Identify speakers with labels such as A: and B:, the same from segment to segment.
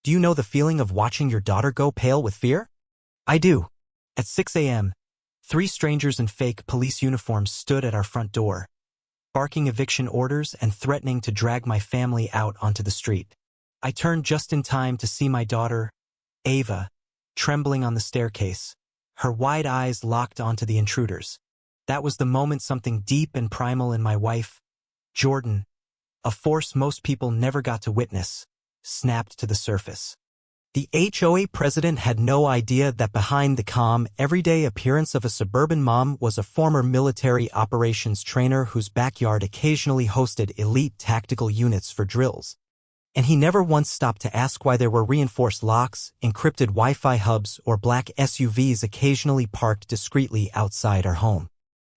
A: Do you know the feeling of watching your daughter go pale with fear? I do. At 6 a.m., 3 strangers in fake police uniforms stood at our front door, barking eviction orders and threatening to drag my family out onto the street. I turned just in time to see my daughter, Ava, trembling on the staircase, her wide eyes locked onto the intruders. That was the moment something deep and primal in my wife, Jordan, a force most people never got to witness, snapped to the surface. The HOA president had no idea that behind the calm, everyday appearance of a suburban mom was a former military operations trainer whose backyard occasionally hosted elite tactical units for drills. And he never once stopped to ask why there were reinforced locks, encrypted Wi-Fi hubs, or black SUVs occasionally parked discreetly outside our home.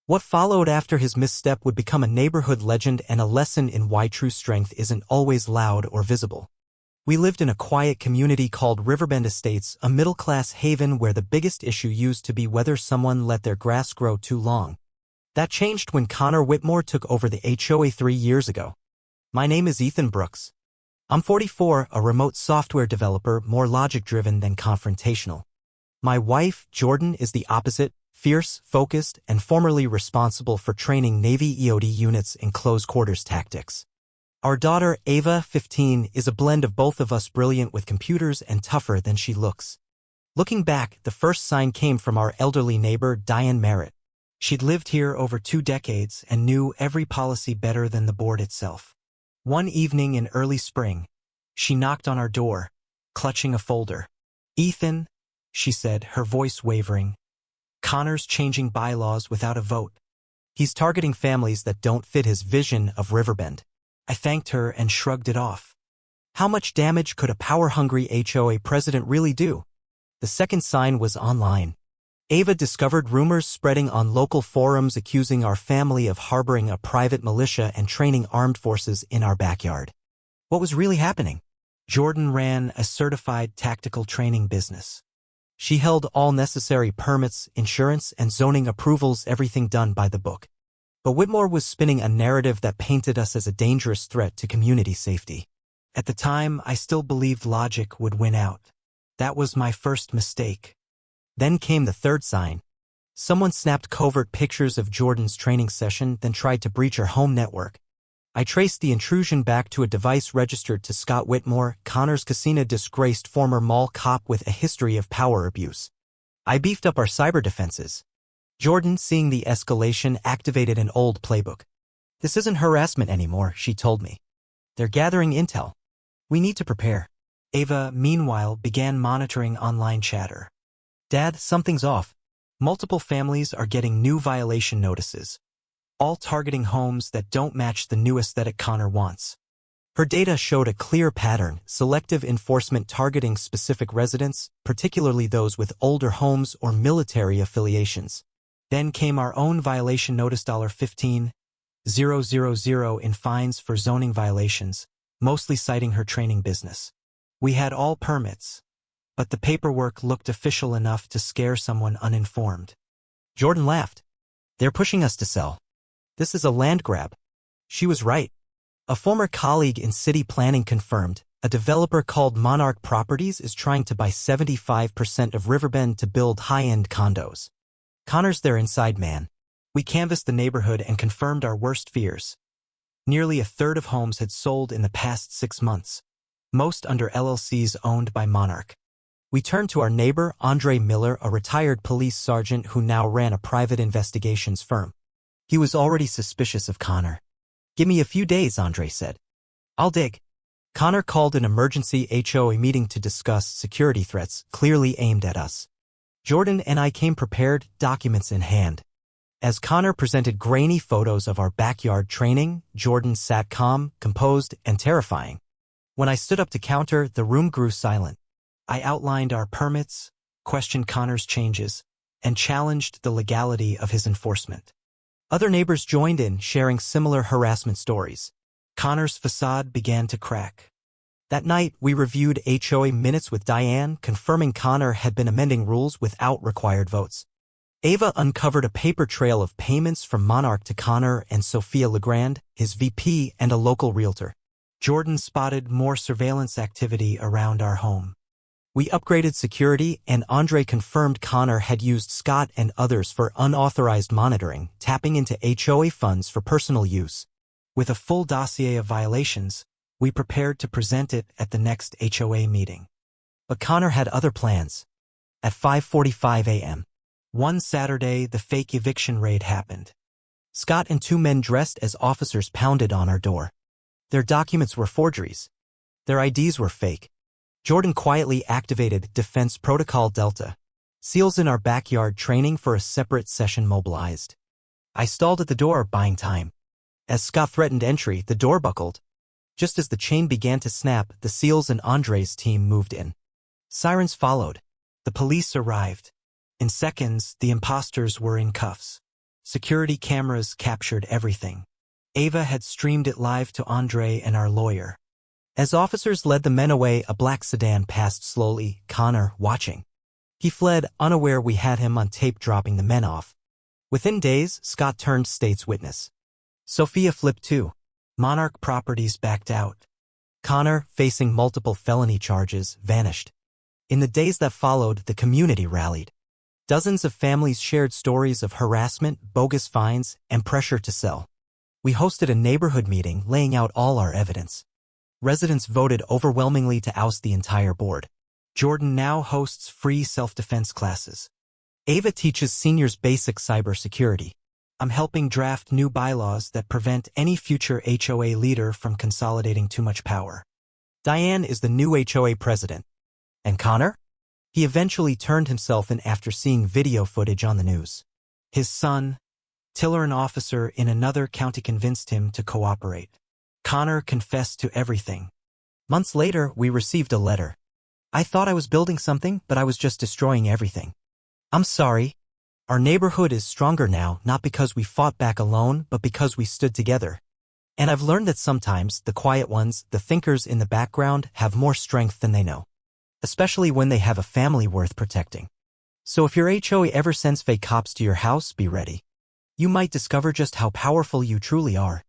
A: What followed after his misstep would become a neighborhood legend and a lesson in why true strength isn't always loud or visible. We lived in a quiet community called Riverbend Estates, a middle-class haven where the biggest issue used to be whether someone let their grass grow too long. That changed when Connor Whitmore took over the HOA 3 years ago. My name is Ethan Brooks. I'm 44, a remote software developer, more logic-driven than confrontational. My wife, Jordan, is the opposite, fierce, focused, and formerly responsible for training Navy EOD units in close-quarters tactics. Our daughter, Ava, 15, is a blend of both of us, brilliant with computers and tougher than she looks. Looking back, the first sign came from our elderly neighbor, Diane Merritt. She'd lived here over 2 decades and knew every policy better than the board itself. One evening in early spring, she knocked on our door, clutching a folder. "Ethan," she said, her voice wavering, "Connor's changing bylaws without a vote. He's targeting families that don't fit his vision of Riverbend." I thanked her and shrugged it off. How much damage could a power-hungry HOA president really do? The second sign was online. Ava discovered rumors spreading on local forums accusing our family of harboring a private militia and training armed forces in our backyard. What was really happening? Jordan ran a certified tactical training business. She held all necessary permits, insurance, and zoning approvals, everything done by the book. But Whitmore was spinning a narrative that painted us as a dangerous threat to community safety. At the time, I still believed logic would win out. That was my first mistake. Then came the third sign. Someone snapped covert pictures of Jordan's training session, then tried to breach our home network. I traced the intrusion back to a device registered to Scott Whitmore, Connor's casino disgraced former mall cop with a history of power abuse. I beefed up our cyber defenses. Jordan, seeing the escalation, activated an old playbook. "This isn't harassment anymore," she told me. "They're gathering intel. We need to prepare." Ava, meanwhile, began monitoring online chatter. "Dad, something's off. Multiple families are getting new violation notices, all targeting homes that don't match the new aesthetic Connor wants." Her data showed a clear pattern: selective enforcement targeting specific residents, particularly those with older homes or military affiliations. Then came our own violation notice, $15,000 in fines for zoning violations, mostly citing her training business. We had all permits, but the paperwork looked official enough to scare someone uninformed. Jordan laughed. "They're pushing us to sell. This is a land grab." She was right. A former colleague in city planning confirmed, a developer called Monarch Properties is trying to buy 75% of Riverbend to build high-end condos. Connor's their inside man. We canvassed the neighborhood and confirmed our worst fears. Nearly a third of homes had sold in the past 6 months, most under LLCs owned by Monarch. We turned to our neighbor, Andre Miller, a retired police sergeant who now ran a private investigations firm. He was already suspicious of Connor. "Give me a few days," Andre said. "I'll dig." Connor called an emergency HOA meeting to discuss security threats clearly aimed at us. Jordan and I came prepared, documents in hand. As Connor presented grainy photos of our backyard training, Jordan sat calm, composed, and terrifying. When I stood up to counter, the room grew silent. I outlined our permits, questioned Connor's changes, and challenged the legality of his enforcement. Other neighbors joined in, sharing similar harassment stories. Connor's facade began to crack. That night, we reviewed HOA minutes with Diane, confirming Connor had been amending rules without required votes. Ava uncovered a paper trail of payments from Monarch to Connor and Sophia Legrand, his VP and a local realtor. Jordan spotted more surveillance activity around our home. We upgraded security, and Andre confirmed Connor had used Scott and others for unauthorized monitoring, tapping into HOA funds for personal use. With a full dossier of violations, we prepared to present it at the next HOA meeting. But Connor had other plans. At 5:45 a.m. one Saturday, the fake eviction raid happened. Scott and two men dressed as officers pounded on our door. Their documents were forgeries. Their IDs were fake. Jordan quietly activated Defense Protocol Delta. SEALs in our backyard training for a separate session mobilized. I stalled at the door, buying time. As Scott threatened entry, the door buckled. Just as the chain began to snap, the SEALs and Andre's team moved in. Sirens followed. The police arrived. In seconds, the imposters were in cuffs. Security cameras captured everything. Ava had streamed it live to Andre and our lawyer. As officers led the men away, a black sedan passed slowly, Connor watching. He fled, unaware we had him on tape dropping the men off. Within days, Scott turned state's witness. Sophia flipped too. Monarch Properties backed out. Connor, facing multiple felony charges, vanished. In the days that followed, the community rallied. Dozens of families shared stories of harassment, bogus fines, and pressure to sell. We hosted a neighborhood meeting laying out all our evidence. Residents voted overwhelmingly to oust the entire board. Jordan now hosts free self-defense classes. Ava teaches seniors basic cybersecurity. I'm helping draft new bylaws that prevent any future HOA leader from consolidating too much power. Diane is the new HOA president. And Connor? He eventually turned himself in after seeing video footage on the news. His son, Tiller, an officer in another county, convinced him to cooperate. Connor confessed to everything. Months later, we received a letter. I thought I was building something, but I was just destroying everything. I'm sorry. Our neighborhood is stronger now, not because we fought back alone, but because we stood together. And I've learned that sometimes the quiet ones, the thinkers in the background, have more strength than they know. Especially when they have a family worth protecting. So if your HOA ever sends fake cops to your house, be ready. You might discover just how powerful you truly are.